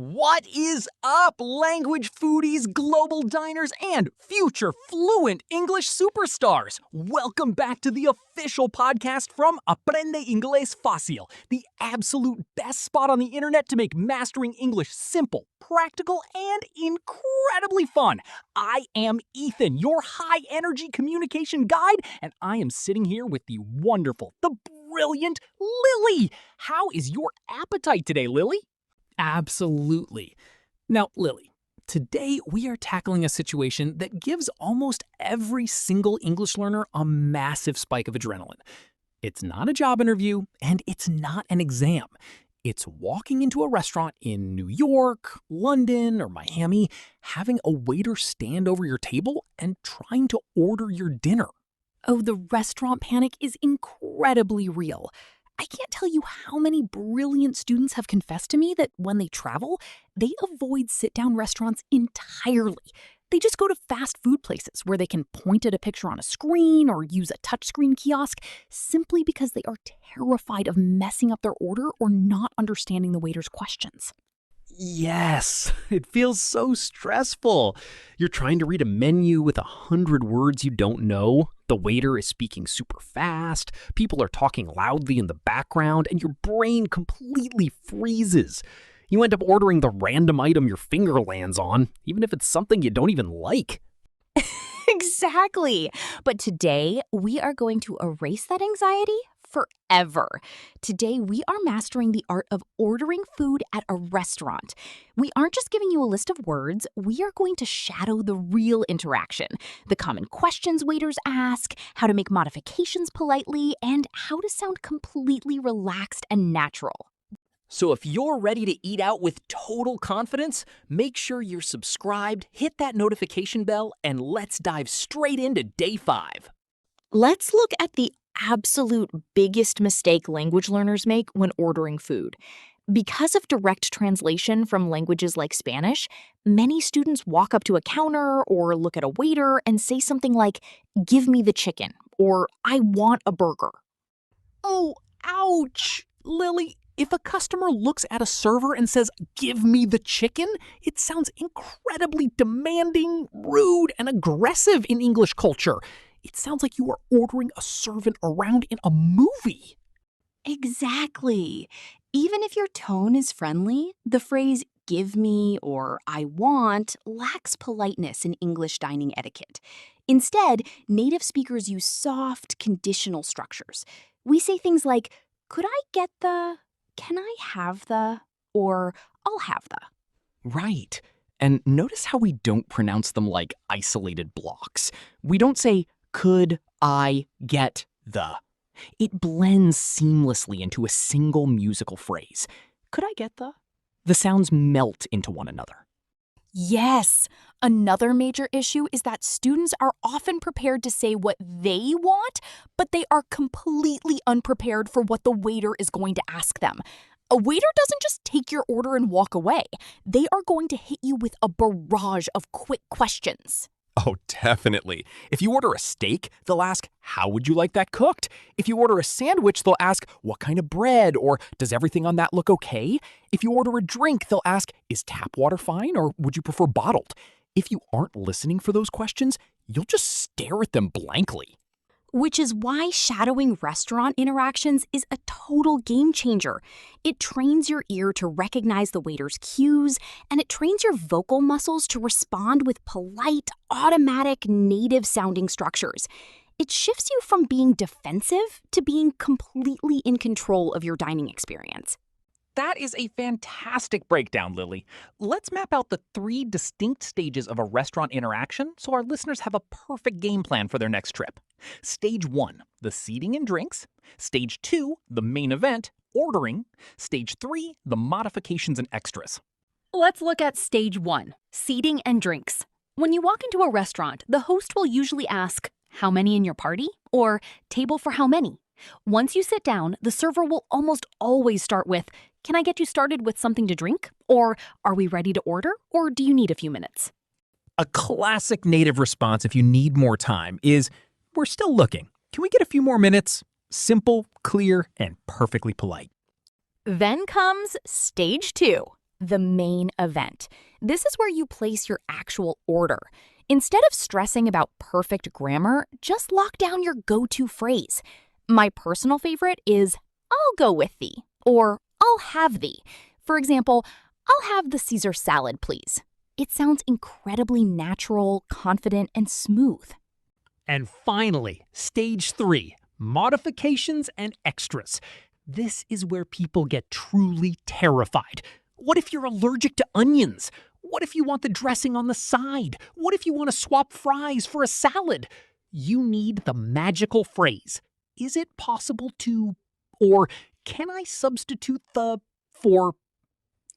What is up, language foodies, global diners, and future fluent English superstars? Welcome back to the official podcast from Aprende Inglés Fácil, the absolute best spot on the internet to make mastering English simple, practical, and incredibly fun. I am Ethan, your high-energy communication guide, and I am sitting here with the wonderful, the brilliant Lily. How is your appetite today, Lily? Absolutely. Now, Lily, today we are tackling a situation that gives almost every single English learner a massive spike of adrenaline. It's not a job interview, and it's not an exam. It's walking into a restaurant in New York, London, or Miami, having a waiter stand over your table and trying to order your dinner. Oh, the restaurant panic is incredibly real. I can't tell you how many brilliant students have confessed to me that when they travel, they avoid sit-down restaurants entirely. They just go to fast food places where they can point at a picture on a screen or use a touchscreen kiosk simply because they are terrified of messing up their order or not understanding the waiter's questions. Yes, it feels so stressful. You're trying to read a menu with 100 words you don't know. The waiter is speaking super fast. People are talking loudly in the background, and your brain completely freezes. You end up ordering the random item your finger lands on, even if it's something you don't even like. Exactly. But today, we are going to erase that anxiety forever. Today, we are mastering the art of ordering food at a restaurant. We aren't just giving you a list of words. We are going to shadow the real interaction, the common questions waiters ask, how to make modifications politely, and how to sound completely relaxed and natural. So if you're ready to eat out with total confidence, make sure you're subscribed, hit that notification bell, and let's dive straight into day 5. Let's look at the absolute biggest mistake language learners make when ordering food. Because of direct translation from languages like Spanish, many students walk up to a counter or look at a waiter and say something like, "Give me the chicken," or "I want a burger." Oh, ouch! Lily, if a customer looks at a server and says, "Give me the chicken," it sounds incredibly demanding, rude, and aggressive in English culture. It sounds like you are ordering a servant around in a movie. Exactly. Even if your tone is friendly, the phrase "give me" or "I want" lacks politeness in English dining etiquette. Instead, native speakers use soft, conditional structures. We say things like, "Could I get the," "Can I have the," or "I'll have the." Right. And notice how we don't pronounce them like isolated blocks. We don't say, "Could I get the?" It blends seamlessly into a single musical phrase. Could I get the? The sounds melt into one another. Yes. Another major issue is that students are often prepared to say what they want, but they are completely unprepared for what the waiter is going to ask them. A waiter doesn't just take your order and walk away. They are going to hit you with a barrage of quick questions. Oh, definitely. If you order a steak, they'll ask, "How would you like that cooked?" If you order a sandwich, they'll ask, "What kind of bread?" or "Does everything on that look okay?" If you order a drink, they'll ask, "Is tap water fine or would you prefer bottled?" If you aren't listening for those questions, you'll just stare at them blankly. Which is why shadowing restaurant interactions is a total game changer. It trains your ear to recognize the waiter's cues, and it trains your vocal muscles to respond with polite, automatic, native-sounding structures. It shifts you from being defensive to being completely in control of your dining experience. That is a fantastic breakdown, Lily. Let's map out the 3 distinct stages of a restaurant interaction so our listeners have a perfect game plan for their next trip. Stage 1, the seating and drinks. Stage 2, the main event, ordering. Stage 3, the modifications and extras. Let's look at stage 1, seating and drinks. When you walk into a restaurant, the host will usually ask, "How many in your party?" or "Table for how many?" Once you sit down, the server will almost always start with, "Can I get you started with something to drink?" or "Are we ready to order?" or "Do you need a few minutes?" A classic native response if you need more time is, "We're still looking. Can we get a few more minutes?" Simple, clear, and perfectly polite. Then comes stage 2, the main event. This is where you place your actual order. Instead of stressing about perfect grammar, just lock down your go-to phrase. My personal favorite is, I'll go with thee, or I'll have thee. For example, I'll have the Caesar salad, please. It sounds incredibly natural, confident, and smooth. And finally, stage 3, modifications and extras. This is where people get truly terrified. What if you're allergic to onions? What if you want the dressing on the side? What if you want to swap fries for a salad? You need the magical phrase, is it possible to, or can I substitute the, for?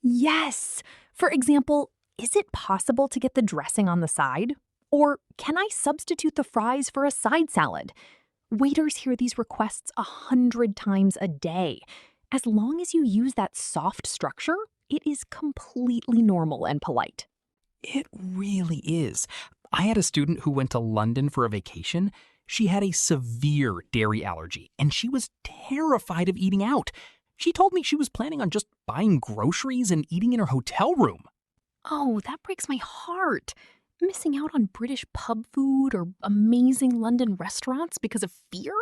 Yes! For example, is it possible to get the dressing on the side? Or can I substitute the fries for a side salad? Waiters hear these requests 100 times a day. As long as you use that soft structure, it is completely normal and polite. It really is. I had a student who went to London for a vacation. She had a severe dairy allergy, and she was terrified of eating out. She told me she was planning on just buying groceries and eating in her hotel room. Oh, that breaks my heart. Missing out on British pub food or amazing London restaurants because of fear?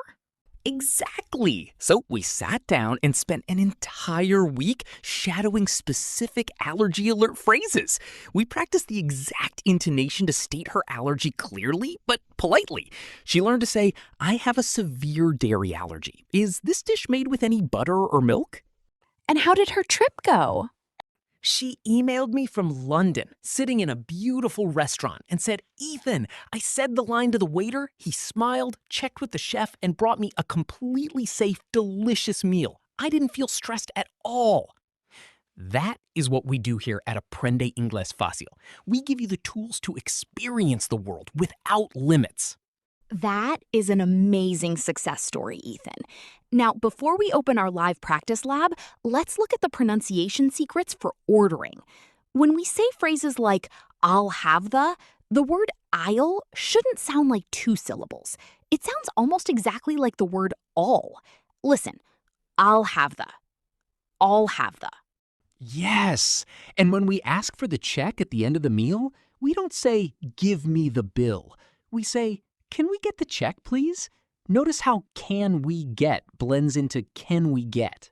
Exactly. So we sat down and spent an entire week shadowing specific allergy alert phrases. We practiced the exact intonation to state her allergy clearly, but politely. She learned to say, I have a severe dairy allergy. Is this dish made with any butter or milk? And how did her trip go? She emailed me from London, sitting in a beautiful restaurant, and said, Ethan, I said the line to the waiter, he smiled, checked with the chef, and brought me a completely safe, delicious meal. I didn't feel stressed at all. That is what we do here at Aprende Inglés Fácil. We give you the tools to experience the world without limits. That is an amazing success story, Ethan. Now, before we open our live practice lab, let's look at the pronunciation secrets for ordering. When we say phrases like, I'll have the word I'll shouldn't sound like 2 syllables. It sounds almost exactly like the word all. Listen, I'll have the. Yes. And when we ask for the check at the end of the meal, we don't say, give me the bill. We say, can we get the check, please? Notice how can we get blends into can we get.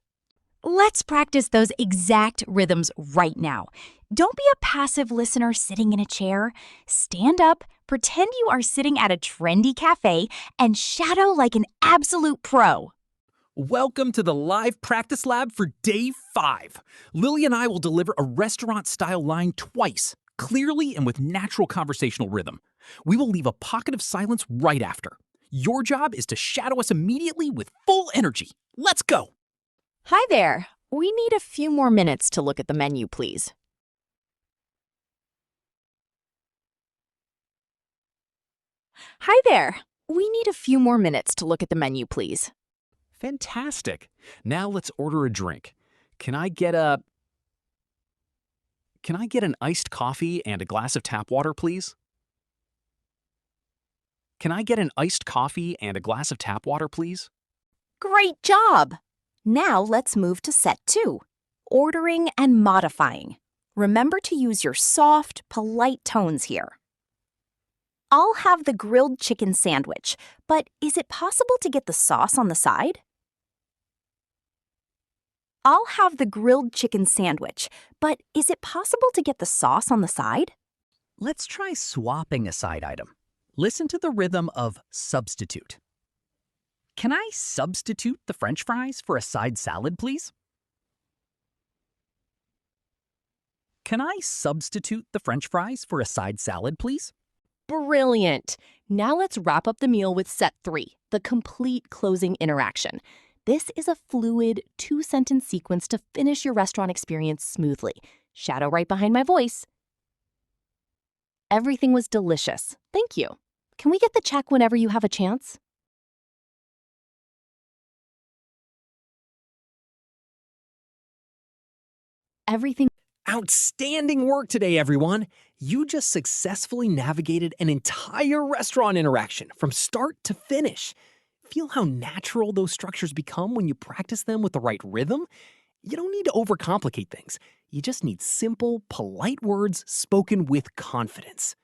Let's practice those exact rhythms right now. Don't be a passive listener sitting in a chair. Stand up, pretend you are sitting at a trendy cafe, and shadow like an absolute pro. Welcome to the live practice lab for day 5. Lily and I will deliver a restaurant-style line twice, clearly and with natural conversational rhythm. We will leave a pocket of silence right after. Your job is to shadow us immediately with full energy. Let's go! Hi there. We need a few more minutes to look at the menu, please. Hi there. We need a few more minutes to look at the menu, please. Fantastic. Now let's order a drink. Can I get an iced coffee and a glass of tap water, please? Can I get an iced coffee and a glass of tap water, please? Great job! Now let's move to set 2, ordering and modifying. Remember to use your soft, polite tones here. I'll have the grilled chicken sandwich, but is it possible to get the sauce on the side? I'll have the grilled chicken sandwich, but is it possible to get the sauce on the side? Let's try swapping a side item. Listen to the rhythm of substitute. Can I substitute the French fries for a side salad, please? Can I substitute the French fries for a side salad, please? Brilliant! Now let's wrap up the meal with set 3, the complete closing interaction. This is a fluid 2-sentence sequence to finish your restaurant experience smoothly. Shadow right behind my voice. Everything was delicious. Thank you. Can we get the check whenever you have a chance? Outstanding work today, everyone! You just successfully navigated an entire restaurant interaction from start to finish. Feel how natural those structures become when you practice them with the right rhythm? You don't need to overcomplicate things. You just need simple, polite words spoken with confidence.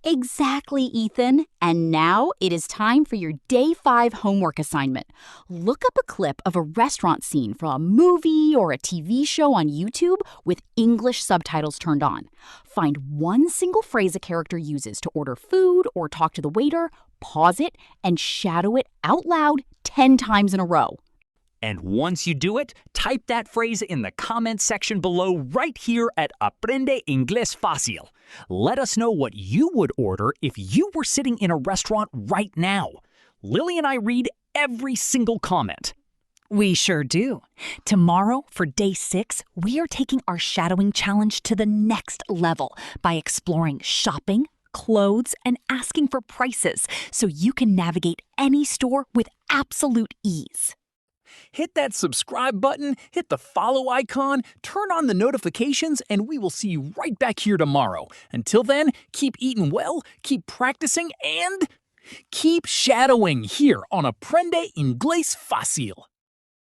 Exactly, Ethan. And now it is time for your Day 5 homework assignment. Look up a clip of a restaurant scene from a movie or a TV show on YouTube with English subtitles turned on. Find one single phrase a character uses to order food or talk to the waiter, pause it, and shadow it out loud 10 times in a row. And once you do it, type that phrase in the comment section below right here at Aprende Inglés Fácil. Let us know what you would order if you were sitting in a restaurant right now. Lily and I read every single comment. We sure do. Tomorrow, for Day 6, we are taking our shadowing challenge to the next level by exploring shopping, clothes, and asking for prices so you can navigate any store with absolute ease. Hit that subscribe button, hit the follow icon, turn on the notifications, and we will see you right back here tomorrow. Until then, keep eating well, keep practicing, and keep shadowing here on Aprende Inglés Fácil.